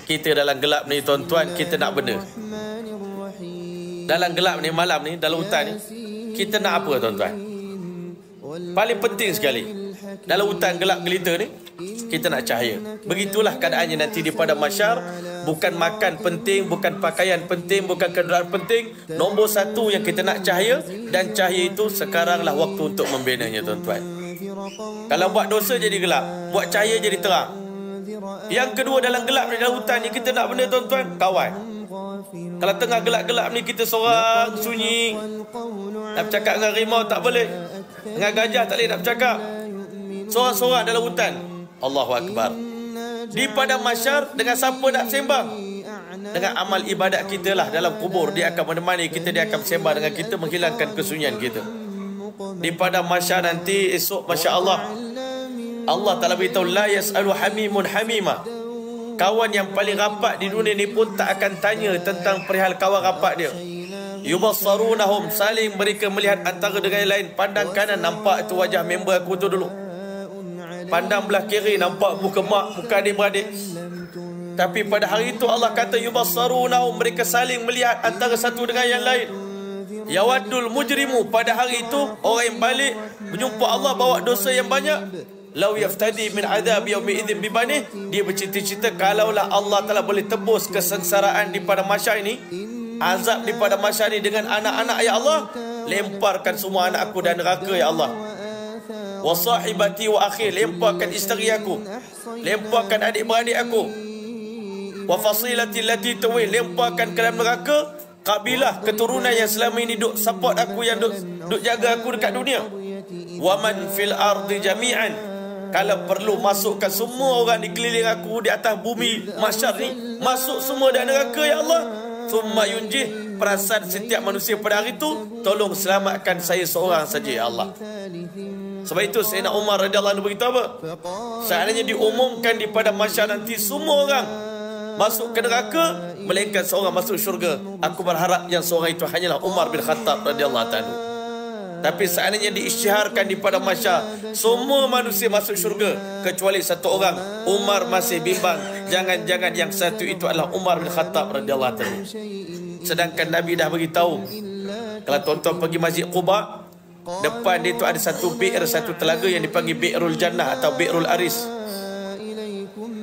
Kita dalam gelap ni tuan-tuan, kita nak benda. Dalam gelap ni, malam ni, dalam hutan ni, kita nak apa tuan-tuan? Paling penting sekali, dalam hutan gelap gelita ni, kita nak cahaya. Begitulah keadaannya nanti di padang mahsyar. Bukan makan penting, bukan pakaian penting, bukan kenderaan penting. Nombor satu yang kita nak cahaya. Dan cahaya itu sekaranglah waktu untuk membinanya tuan-tuan. Kalau buat dosa jadi gelap, buat cahaya jadi terang. Yang kedua, dalam gelap ni, dalam hutan ni, kita nak benda tuan-tuan, kawan. Kalau tengah gelap-gelap ni kita seorang sunyi, nak bercakap dengan rimau tak boleh, dengan gajah tak boleh nak bercakap, seorang-seorang dalam hutan. Allahu Akbar. Di padang mahsyar, dengan siapa nak sembang? Dengan amal ibadat kita lah. Dalam kubur dia akan menemani kita, dia akan sembang dengan kita, menghilangkan kesunyian kita. Di padang mahsyar nanti esok, Masya Allah, Allah Ta'ala beritahu, la yas'alu hamimun hamima. Kawan yang paling rapat di dunia ni pun tak akan tanya tentang perihal kawan rapat dia. Yubassarunahum, saling mereka melihat antara dengan yang lain. Pandang kanan, nampak tu wajah member aku tu dulu. Pandang belah kiri, nampak muka mak, muka adik-beradik. Tapi pada hari itu Allah kata yubassarunahum, mereka saling melihat antara satu dengan yang lain. Yawaddul mujrimu, pada hari itu orang yang balik berjumpa Allah bawa dosa yang banyak. Lau yaftadi min adab yaumi idzin bibanih, dia bercita-cita kalaulah Allah Taala boleh tebus kesengsaraan di padang mahsyar ini, azab di padang mahsyar ini dengan anak-anak ya Allah, lemparkan semua anak aku dan neraka ya Allah. Wa sahibati wa akhi, lemparkan isteri aku, lemparkan adik-beradik aku. Wa fasilati allati tuwi, lemparkan ke dalam neraka kabilah keturunan yang selama ini duk support aku, yang duk jaga aku dekat dunia. Wa man fil ardi jami'an, kalau perlu masukkan semua orang di keliling aku di atas bumi mahsyar ni, masuk semua dalam neraka ya Allah. Thumma yunjih, perasaan setiap manusia pada hari itu, tolong selamatkan saya seorang saja ya Allah. Sebab itu Sayyidina Umar radhiyallahu anhu beritahu apa? Seandainya diumumkan di padang mahsyar nanti semua orang masuk ke neraka melainkan seorang masuk syurga, aku berharap yang seorang itu hanyalah Umar bin Khattab radhiyallahu anhu. Tapi seandainya diisytiharkan di padang mahsyar semua manusia masuk syurga kecuali satu orang, Umar masih bimbang, jangan-jangan yang satu itu adalah Umar bin Khattab radhiyallahu anhu. Sedangkan Nabi dah beritahu, kalau tuan-tuan pergi Masjid Quba, depan dia itu ada satu bi'r, satu telaga yang dipanggil Bi'rul Jannah atau Bi'rul Aris.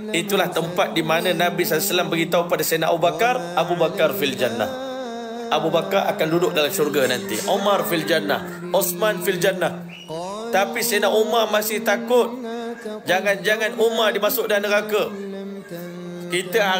Itulah tempat di mana Nabi SAW beritahu pada Sayyidina Abu Bakar fil Jannah. Abu Bakar akan duduk dalam syurga nanti, Umar fil Jannah, Osman fil Jannah. Tapi Sayyidina Umar masih takut, jangan-jangan Umar dimasuk dalam neraka. Kita hari